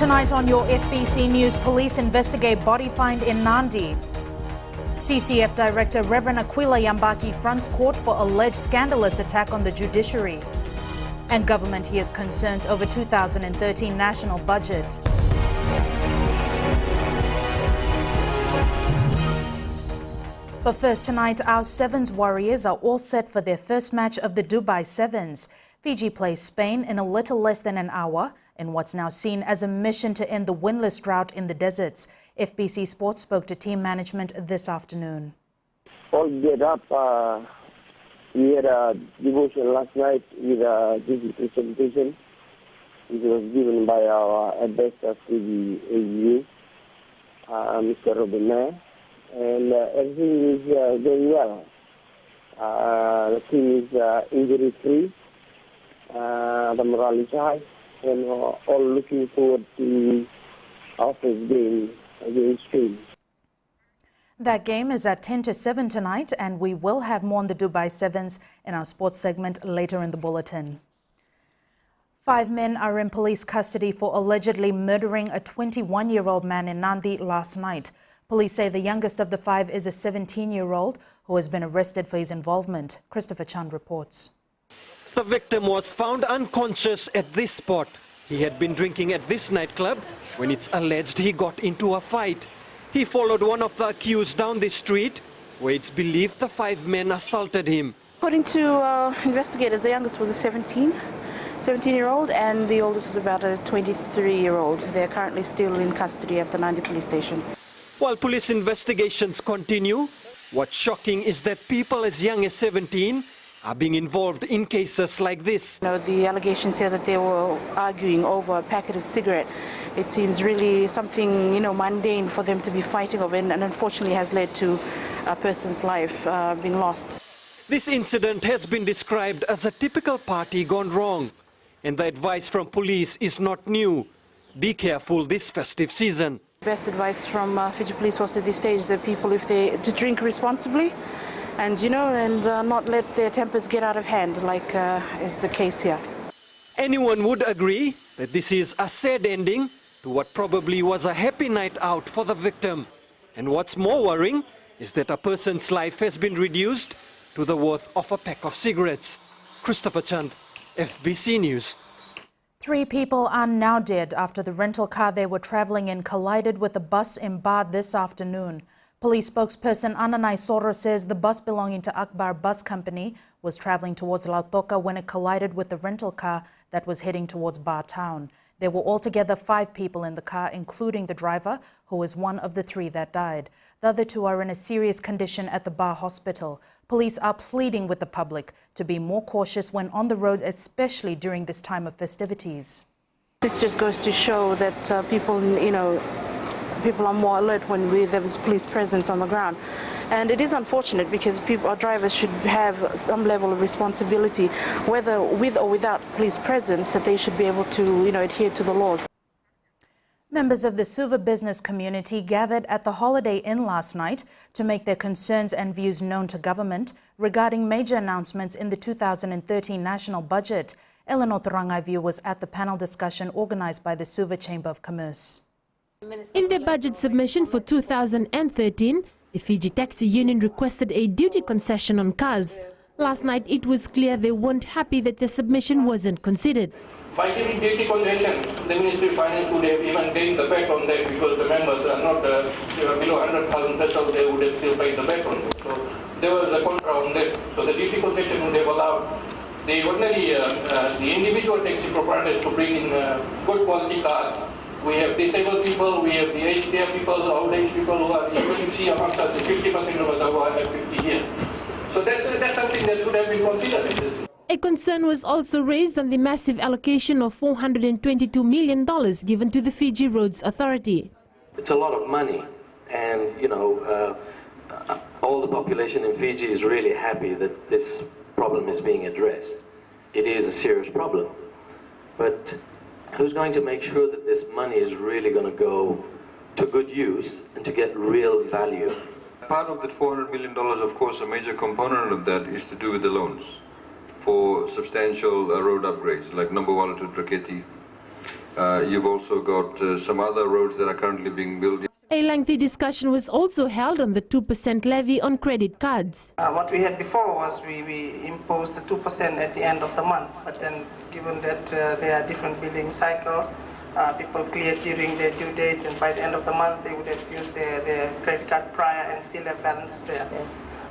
Tonight on your FBC News, police investigate body find in Nandi. CCF Director Reverend Aquila Yambaki fronts court for alleged scandalous attack on the judiciary. And government hears concerns over 2013 national budget. But first tonight, our Sevens Warriors are all set for their first match of the Dubai Sevens. Fiji plays Spain in a little less than an hour in what's now seen as a mission to end the winless drought in the deserts. FBC Sports spoke to team management this afternoon. All get up. We had a devotion last night with a digital presentation, which was given by our advisor to the AU, Mr. Robin Mayer. And everything is going well. The team is injury-free. The morale is high, and we're all looking forward to our first game against Spain. That game is at 10 to 7 tonight, and we will have more on the Dubai Sevens in our sports segment later in the bulletin. 5 men are in police custody for allegedly murdering a 21-year-old man in Nandi last night. Police say the youngest of the 5 is a 17-year-old who has been arrested for his involvement. Christopher Chand reports. The victim was found unconscious at this spot. He had been drinking at this nightclub when it's alleged he got into a fight. He followed one of the accused down the street, where it's believed the 5 men assaulted him. According to investigators, the youngest was a 17-year-old, and the oldest was about a 23-year-old. They're currently still in custody at the Nandi police station. While police investigations continue, what's shocking is that people as young as 17 are being involved in cases like this. The allegations here that they were arguing over a packet of cigarettes. It seems really something, mundane for them to be fighting over, and unfortunately has led to a person's life being lost. This incident has been described as a typical party gone wrong, and the advice from police is not new. Be careful this festive season. Best advice from Fiji Police was at this stage that people, to drink responsibly, and not let their tempers get out of hand, like is the case here. Anyone would agree that this is a sad ending to what probably was a happy night out for the victim. And what's more worrying is that a person's life has been reduced to the worth of a pack of cigarettes. Christopher Chand, FBC News. 3 people are now dead after the rental car they were traveling in collided with a bus in Ba this afternoon. Police spokesperson Ananai Soro says the bus belonging to Akbar Bus Company was traveling towards Lautoka when it collided with the rental car that was heading towards Ba town. There were altogether 5 people in the car, including the driver, who was one of the 3 that died. The other 2 are in a serious condition at the Ba hospital. Police are pleading with the public to be more cautious when on the road, especially during this time of festivities. This just goes to show that people are more alert when there is police presence on the ground. And it is unfortunate because our drivers should have some level of responsibility, whether with or without police presence, that they should be able to adhere to the laws. Members of the Suva business community gathered at the Holiday Inn last night to make their concerns and views known to government regarding major announcements in the 2013 national budget. Eleanor Tarangaivu was at the panel discussion organised by the Suva Chamber of Commerce. In their budget submission for 2013, the Fiji Taxi Union requested a duty concession on cars. Last night, it was clear they weren't happy that the submission wasn't considered. By giving duty concession, the Ministry of Finance would have even paid the VAT on that because the members are not below 100,000 threshold, they would have still paid the VAT on it. So there was a contra on that. So the duty concession would have allowed the ordinary, the individual taxi proprietors to bring in good quality cars. We have disabled people, we have the aged care people, old age people who are, you see amongst us, 50% of us are over 50 years. So that's something that should have been considered in this. A concern was also raised on the massive allocation of $422 million given to the Fiji Roads Authority. It's a lot of money, and all the population in Fiji is really happy that this problem is being addressed. It is a serious problem, but who's going to make sure that this money is really going to go to good use and to get real value? Part of that $400 million, of course, a major component of that is to do with the loans for substantial road upgrades, like number 1 to Traketi, You've also got some other roads that are currently being built. A lengthy discussion was also held on the 2% levy on credit cards. What we had before was we imposed the 2% at the end of the month, but then given that there are different billing cycles, people cleared during their due date, and by the end of the month they would have used their credit card prior and still have balance there.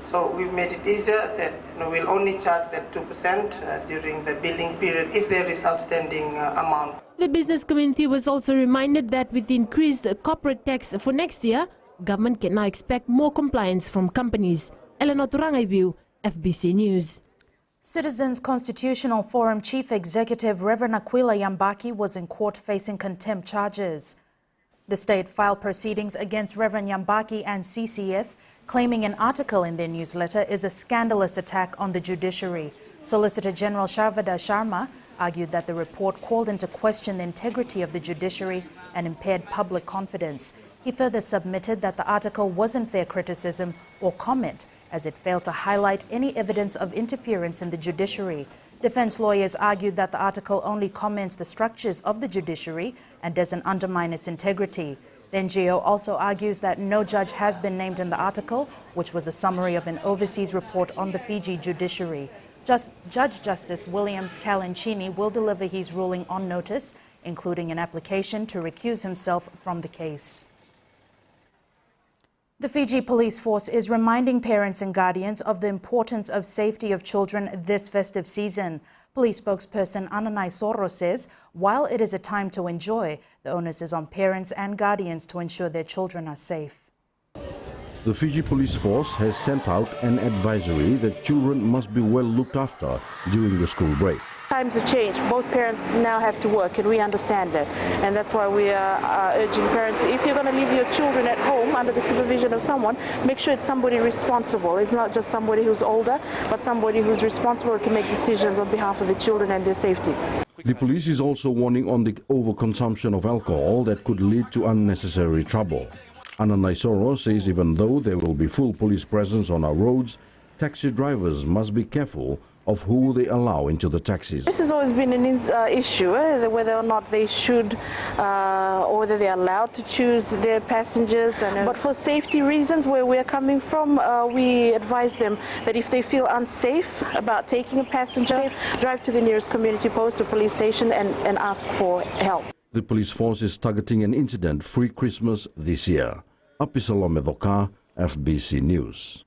So we've made it easier, said we'll only charge that 2% during the billing period if there is outstanding amount. The business community was also reminded that with the increased corporate tax for next year, government can now expect more compliance from companies. Eleanor Turangaibiu, FBC News. Citizens Constitutional Forum Chief Executive Reverend Aquila Yambaki was in court facing contempt charges. The state filed proceedings against Reverend Yambaki and CCF, claiming an article in their newsletter is a scandalous attack on the judiciary. Solicitor General Sharvada Sharma argued that the report called into question the integrity of the judiciary and impaired public confidence. He further submitted that the article wasn't fair criticism or comment, as it failed to highlight any evidence of interference in the judiciary. Defense lawyers argued that the article only comments the structures of the judiciary and doesn't undermine its integrity. The NGO also argues that no judge has been named in the article, which was a summary of an overseas report on the Fiji judiciary. Judge Justice William Calancini will deliver his ruling on notice, including an application to recuse himself from the case. The Fiji Police Force is reminding parents and guardians of the importance of safety of children this festive season. Police spokesperson Ananai Soro says, while it is a time to enjoy, the onus is on parents and guardians to ensure their children are safe. The Fiji Police Force has sent out an advisory that children must be well looked after during the school break. Times have changed. Both parents now have to work, and we understand that. And that's why we are urging parents, if you're going to leave your children at home under the supervision of someone, make sure it's somebody responsible. It's not just somebody who's older, but somebody who's responsible to make decisions on behalf of the children and their safety. The police is also warning on the overconsumption of alcohol that could lead to unnecessary trouble. Ananai Soro says even though there will be full police presence on our roads, taxi drivers must be careful of who they allow into the taxis. This has always been an issue, whether or not they should or whether they're allowed to choose their passengers. But for safety reasons, where we're coming from, we advise them that if they feel unsafe about taking a passenger, drive to the nearest community post or police station and ask for help. The police force is targeting an incident-free Christmas this year. Apisalome Doka, FBC News.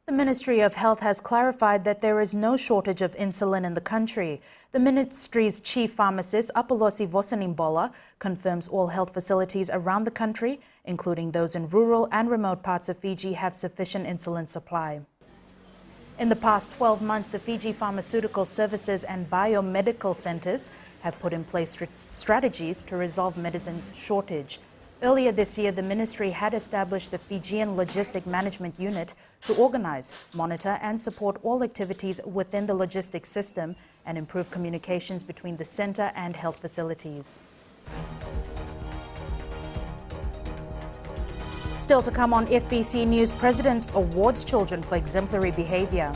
The Ministry of Health has clarified that there is no shortage of insulin in the country. The ministry's chief pharmacist, Apolosi Vosanimbola, confirms all health facilities around the country, including those in rural and remote parts of Fiji, have sufficient insulin supply. In the past 12 months, the Fiji Pharmaceutical Services and Biomedical Centres have put in place strategies to resolve medicine shortage. Earlier this year, the ministry had established the Fijian Logistic Management Unit to organize, monitor and support all activities within the logistics system and improve communications between the centre and health facilities. Still to come on FBC News, President awards children for exemplary behaviour.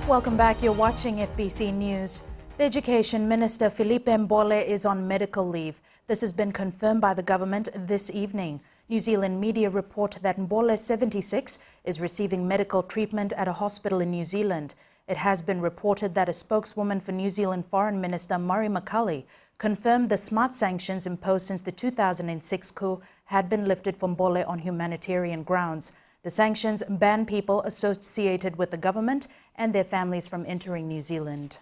Welcome back. You're watching FBC News. The Education Minister Filipe Mbole is on medical leave. This has been confirmed by the government this evening. New Zealand media report that Mbole, 76, is receiving medical treatment at a hospital in New Zealand. It has been reported that a spokeswoman for New Zealand Foreign Minister Murray McCully confirmed the smart sanctions imposed since the 2006 coup had been lifted for Mbole on humanitarian grounds. The sanctions ban people associated with the government and their families from entering New Zealand.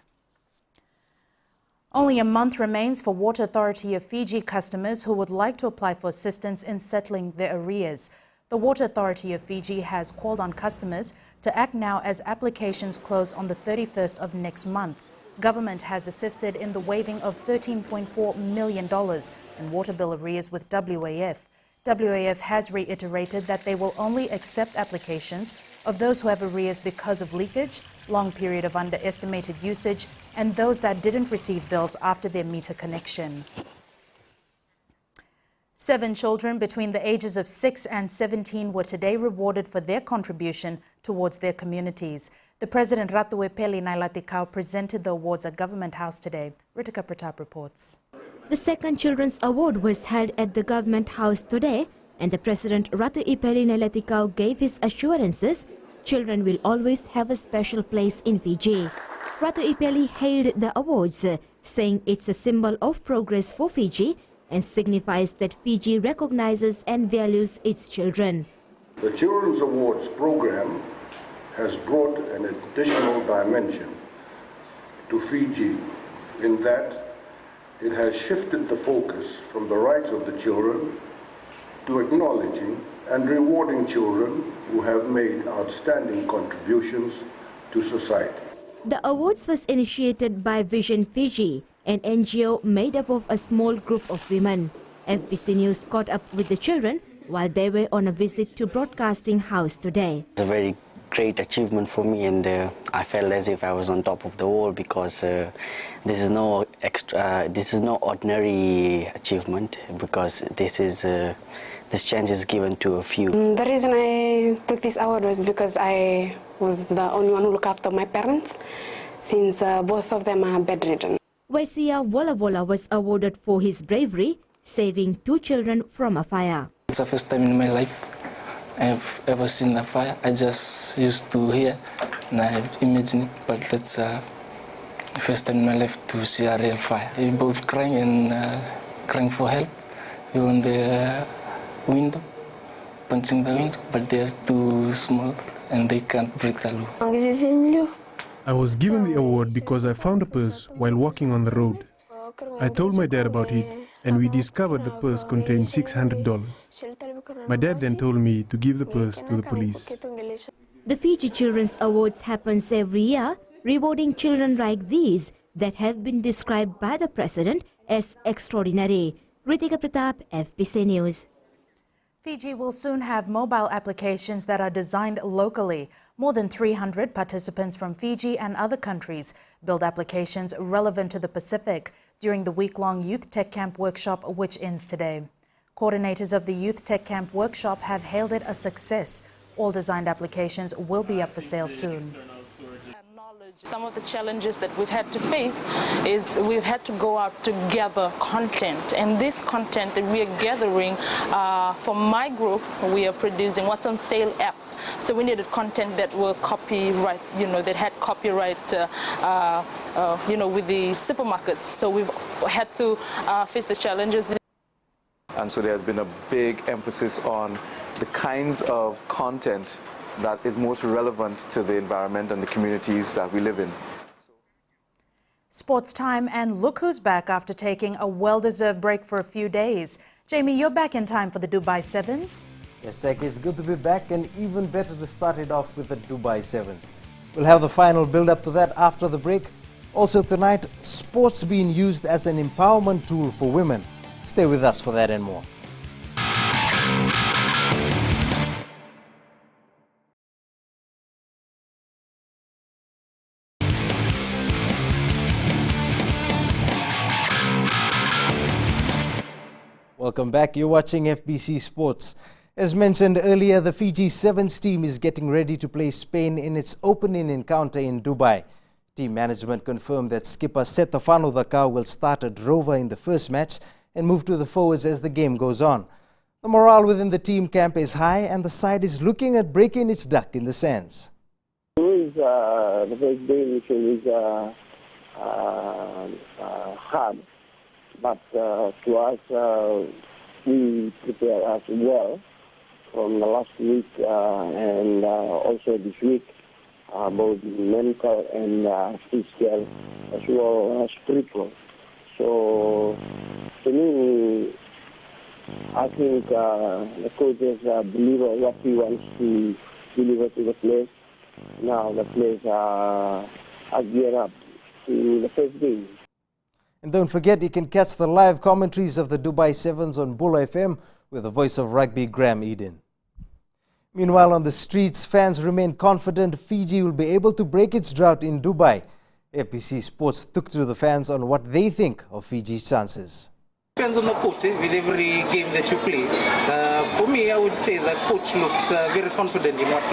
Only a month remains for Water Authority of Fiji customers who would like to apply for assistance in settling their arrears. The Water Authority of Fiji has called on customers to act now as applications close on the 31st of next month. Government has assisted in the waiving of $13.4 million in water bill arrears with WAF. WAF has reiterated that they will only accept applications of those who have arrears because of leakage, long period of underestimated usage, and those that didn't receive bills after their meter connection. 7 children between the ages of 6 and 17 were today rewarded for their contribution towards their communities. The President Ratu Epeli Nailatikau presented the awards at Government House today. Ritika Pratap reports. The second Children's Award was held at the Government House today, and the President Ratu Epeli Nailatikau gave his assurances children will always have a special place in Fiji. Ratu Epeli hailed the awards, saying it's a symbol of progress for Fiji and signifies that Fiji recognizes and values its children. The Children's Awards program has brought an additional dimension to Fiji in that it has shifted the focus from the rights of the children to acknowledging and rewarding children who have made outstanding contributions to society. The awards was initiated by Vision Fiji, an NGO made up of a small group of women. FBC News caught up with the children while they were on a visit to Broadcasting House today. It's a very great achievement for me, and I felt as if I was on top of the world because this is no ordinary achievement, because this chance is given to a few. The reason I took this award was because I was the only one who looked after my parents, since both of them are bedridden. Waisia Wola was awarded for his bravery, saving 2 children from a fire. It's the first time in my life I've ever seen a fire. I just used to hear and I've imagined it, but that's the first time in my life to see a real fire. They both crying and crying for help. They were on the window, punching the window, but they're too small and they can't break the law. I was given the award because I found a purse while walking on the road. I told my dad about it, and we discovered the purse contained $600. My dad then told me to give the purse to the police. The Fiji Children's Awards happens every year, rewarding children like these that have been described by the President as extraordinary. Ritika Pratap, FBC News. Fiji will soon have mobile applications that are designed locally. More than 300 participants from Fiji and other countries build applications relevant to the Pacific during the week-long Youth Tech Camp workshop, which ends today. Coordinators of the Youth Tech Camp workshop have hailed it a success. All designed applications will be up for sale soon. Some of the challenges that we've had to face is we've had to go out to gather content, and this content that we are gathering for my group, we are producing what's on sale app. So we needed content that were copyright, that had copyright, with the supermarkets. So we've had to face the challenges. And so there's been a big emphasis on the kinds of content that is most relevant to the environment and the communities that we live in. Sports time, and look who's back after taking a well-deserved break for a few days. Jamie, you're back in time for the Dubai Sevens. Yes, Jackie, it's good to be back, and even better to start it off with the Dubai Sevens. We'll have the final build-up to that after the break. Also tonight, sports being used as an empowerment tool for women. Stay with us for that and more. Welcome back. You're watching FBC Sports. As mentioned earlier, the Fiji Sevens team is getting ready to play Spain in its opening encounter in Dubai. Team management confirmed that skipper Setefano Dakau will start at Rover in the first match and move to the forwards as the game goes on. The morale within the team camp is high, and the side is looking at breaking its duck in the sands. The first day is hard. But to us, we prepare as well from the last week and also this week, both mental and physical as well as spiritual. So to me, I think the coaches believe what he wants to deliver to the players. Now the players are geared up to the first game. And don't forget, you can catch the live commentaries of the Dubai Sevens on Bull FM with the voice of rugby, Graham Eden. Meanwhile, on the streets, fans remain confident Fiji will be able to break its drought in Dubai. FBC Sports took to the fans on what they think of Fiji's chances. Depends on the coach, with every game that you play. For me, I would say the coach looks very confident in what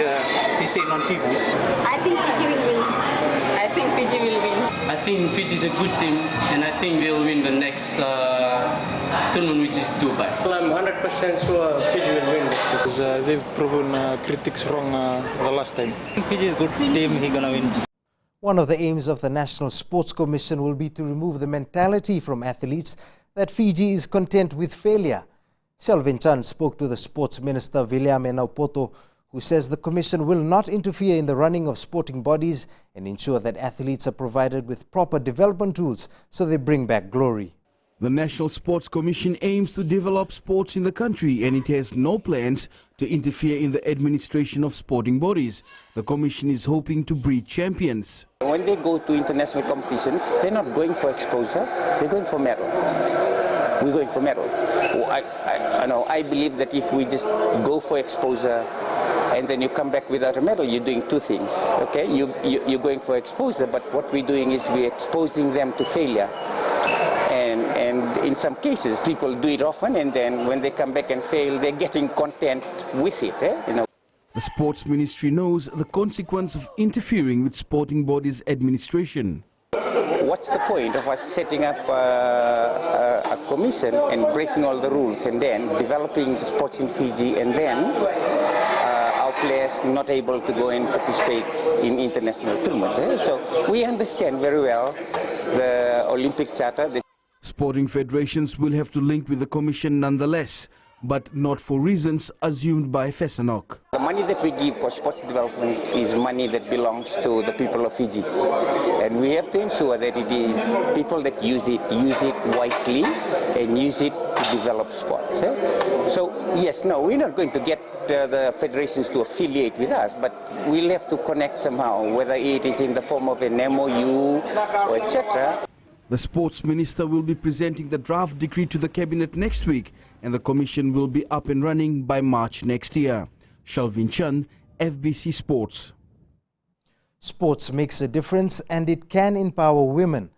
he's saying on TV. I think Fiji will win. I think Fiji will win. I think Fiji is a good team, and I think they'll win the next tournament, which is Dubai. Well, I'm 100% sure Fiji will win because they've proven critics wrong the last time. Fiji is a good team, he's gonna win. One of the aims of the National Sports Commission will be to remove the mentality from athletes that Fiji is content with failure. Shelvin Chan spoke to the Sports Minister William Enaupoto, who says the Commission will not interfere in the running of sporting bodies and ensure that athletes are provided with proper development tools so they bring back glory. The National Sports Commission aims to develop sports in the country, and it has no plans to interfere in the administration of sporting bodies. The Commission is hoping to breed champions. When they go to international competitions, they're not going for exposure, they're going for medals. We're going for medals. I believe that if we just go for exposure and then you come back without a medal, you're doing two things. Okay, you're going for exposure, but what we're doing is we're exposing them to failure. And in some cases, people do it often, and then when they come back and fail, they're getting content with it. The Sports Ministry knows the consequence of interfering with sporting bodies' administration. What's the point of us setting up a commission and breaking all the rules and then developing the sports in Fiji and then our players not able to go and participate in international tournaments? So we understand very well the Olympic Charter. Sporting federations will have to link with the Commission nonetheless, but not for reasons assumed by Fesanok. The money that we give for sports development is money that belongs to the people of Fiji. And we have to ensure that it is people that use it wisely and use it to develop sports. So, yes, no, we're not going to get the federations to affiliate with us, but we'll have to connect somehow, whether it is in the form of an MOU or etc. The Sports Minister will be presenting the draft decree to the Cabinet next week, and the Commission will be up and running by March next year. Shelvin Chan, FBC Sports. Sports makes a difference and it can empower women.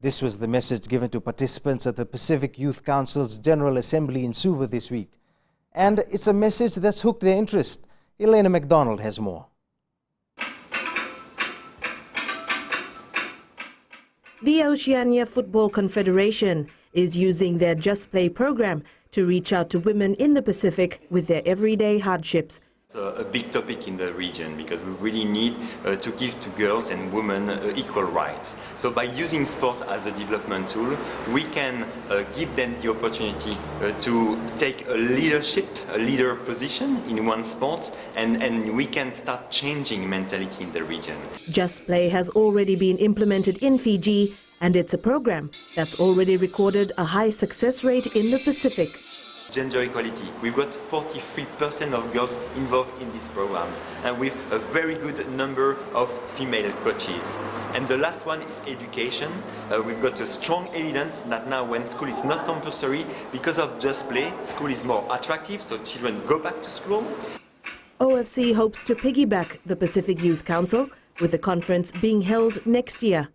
This was the message given to participants at the Pacific Youth Council's General Assembly in Suva this week. And it's a message that's hooked their interest. Elena MacDonald has more. The Oceania Football Confederation is using their Just Play program to reach out to women in the Pacific with their everyday hardships. It's a big topic in the region because we really need to give to girls and women equal rights. So by using sport as a development tool, we can give them the opportunity to take a leader position in one sport, and we can start changing mentality in the region. Just Play has already been implemented in Fiji, and it's a program that's already recorded a high success rate in the Pacific. Gender equality. We've got 43% of girls involved in this program, and with a very good number of female coaches. And the last one is education. We've got a strong evidence that now when school is not compulsory, because of Just Play, school is more attractive, so children go back to school. OFC hopes to piggyback the Pacific Youth Council, with the conference being held next year.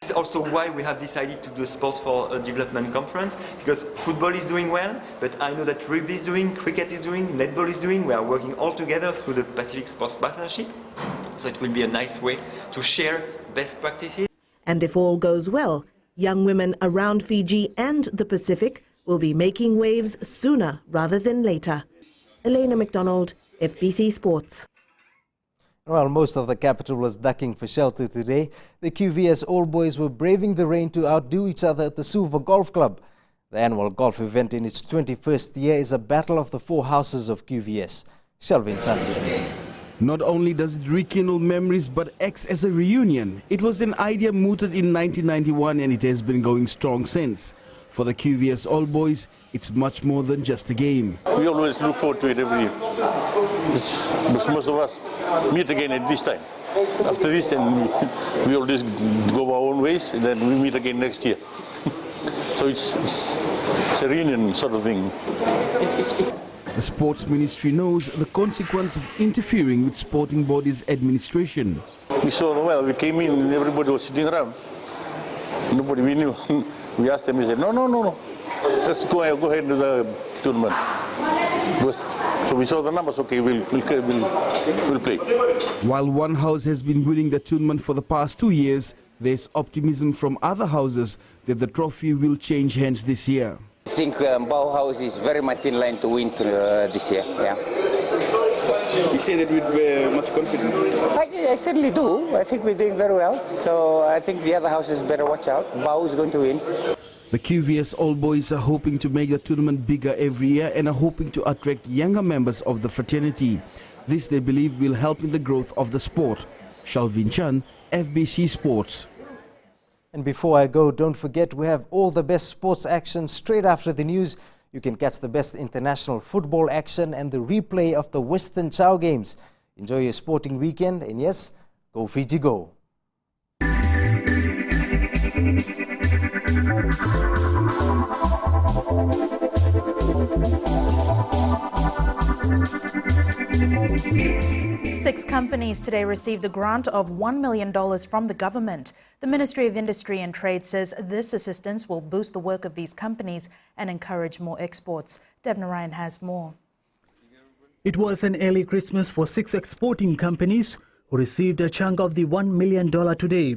It's also why we have decided to do a Sport for Development conference, because football is doing well, but I know that rugby is doing, cricket is doing, netball is doing. We are working all together through the Pacific Sports Partnership, so it will be a nice way to share best practices. And if all goes well, young women around Fiji and the Pacific will be making waves sooner rather than later. Elena MacDonald, FBC Sports. While most of the capital was ducking for shelter today, the QVS All Boys were braving the rain to outdo each other at the Suva Golf Club. The annual golf event in its 21st year is a battle of the four houses of QVS. Shelvin Chan. Not only does it rekindle memories but acts as a reunion. It was an idea mooted in 1991 and it has been going strong since. For the QVS All Boys, it's much more than just a game. We always look forward to it every year. Most of us meet again at this time. After this, then we always go our own ways, and then we meet again next year. So it's a reunion sort of thing. The Sports Ministry knows the consequence of interfering with sporting bodies' administration. We saw, well, we came in and everybody was sitting around. Nobody we knew. We asked them, we said, no. let's go ahead to the tournament. So we saw the numbers, okay, we'll play. While one house has been winning the tournament for the past 2 years, there's optimism from other houses that the trophy will change hands this year. I think Bauhaus is very much in line to win this year. Yeah. You say that with much confidence? I certainly do. I think we're doing very well. So I think the other houses better watch out. Bau is going to win. The QVS All Boys are hoping to make the tournament bigger every year and are hoping to attract younger members of the fraternity. This, they believe, will help in the growth of the sport. Shalvin Chan, FBC Sports. And before I go, don't forget we have all the best sports action straight after the news. You can catch the best international football action and the replay of the Western Chow Games. Enjoy your sporting weekend, and yes, go Fiji go! Six companies today received a grant of $1 million from the government. The Ministry of Industry and Trade says this assistance will boost the work of these companies and encourage more exports. Devna Ryan has more. It was an early Christmas for 6 exporting companies who received a chunk of the $1 million today.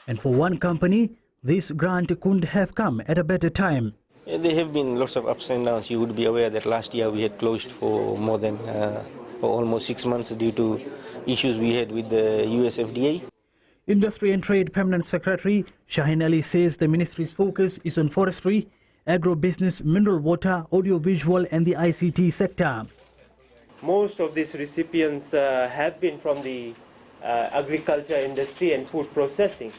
And for one company, this grant couldn't have come at a better time. There have been lots of ups and downs. You would be aware that last year we had closed for more than almost 6 months due to issues we had with the US FDA. Industry and Trade Permanent Secretary Shahin Ali says the ministry's focus is on forestry, agro-business, mineral water, audiovisual and the ICT sector. Most of these recipients have been from the agriculture industry and food processing.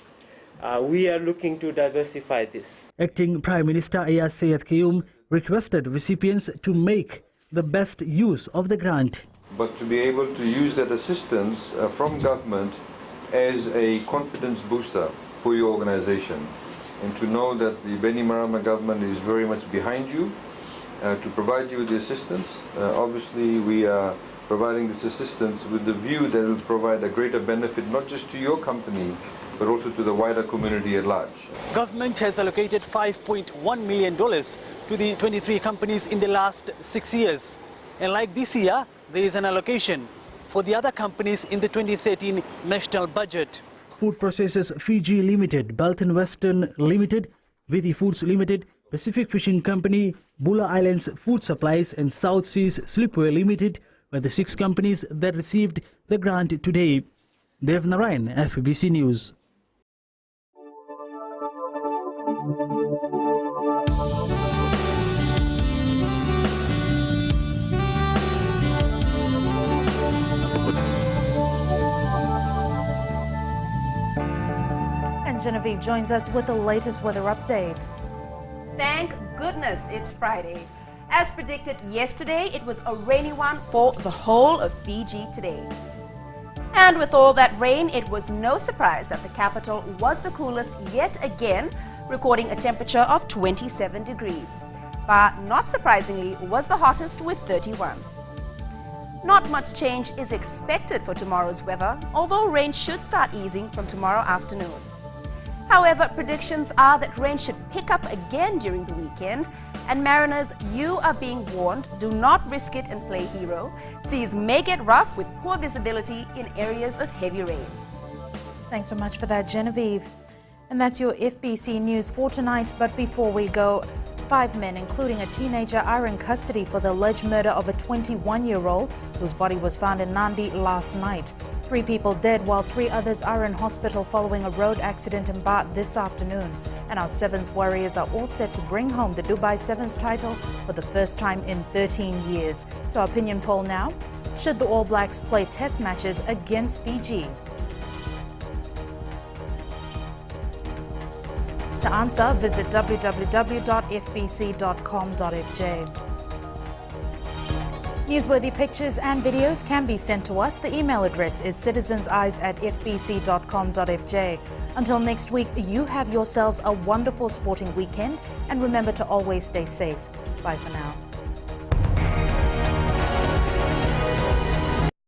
We are looking to diversify this. Acting Prime Minister Ayaz Sayed Kayum requested recipients to make the best use of the grant. But to be able to use that assistance from government as a confidence booster for your organization, and to know that the Beni Marama government is very much behind you to provide you with the assistance. Obviously, we are providing this assistance with the view that it will provide a greater benefit not just to your company, but also to the wider community at large. Government has allocated $5.1 million to the 23 companies in the last 6 years. And like this year, there is an allocation for the other companies in the 2013 national budget. Food Processors Fiji Limited, Belton Western Limited, Vithi Foods Limited, Pacific Fishing Company, Bula Islands Food Supplies and South Seas Slipway Limited were the 6 companies that received the grant today. Devna Ryan, FBC News. And Genevieve joins us with the latest weather update. Thank goodness it's Friday. As predicted yesterday, it was a rainy one for the whole of Fiji today. And with all that rain, it was no surprise that the capital was the coolest yet again, recording a temperature of 27 degrees. But not surprisingly, was the hottest with 31. Not much change is expected for tomorrow's weather, although rain should start easing from tomorrow afternoon. However, predictions are that rain should pick up again during the weekend, and mariners, you are being warned, do not risk it and play hero. Seas may get rough with poor visibility in areas of heavy rain. Thanks so much for that, Genevieve. And that's your FBC News for tonight. But before we go, 5 men, including a teenager, are in custody for the alleged murder of a 21-year-old whose body was found in Nandi last night. 3 people dead, while 3 others are in hospital following a road accident in Bart this afternoon. And our Sevens Warriors are all set to bring home the Dubai Sevens title for the first time in 13 years. To our opinion poll now, should the All Blacks play test matches against Fiji? To answer, visit www.fbc.com.fj. Newsworthy pictures and videos can be sent to us. The email address is citizenseyes@fbc.com.fj. Until next week, you have yourselves a wonderful sporting weekend, and remember to always stay safe. Bye for now.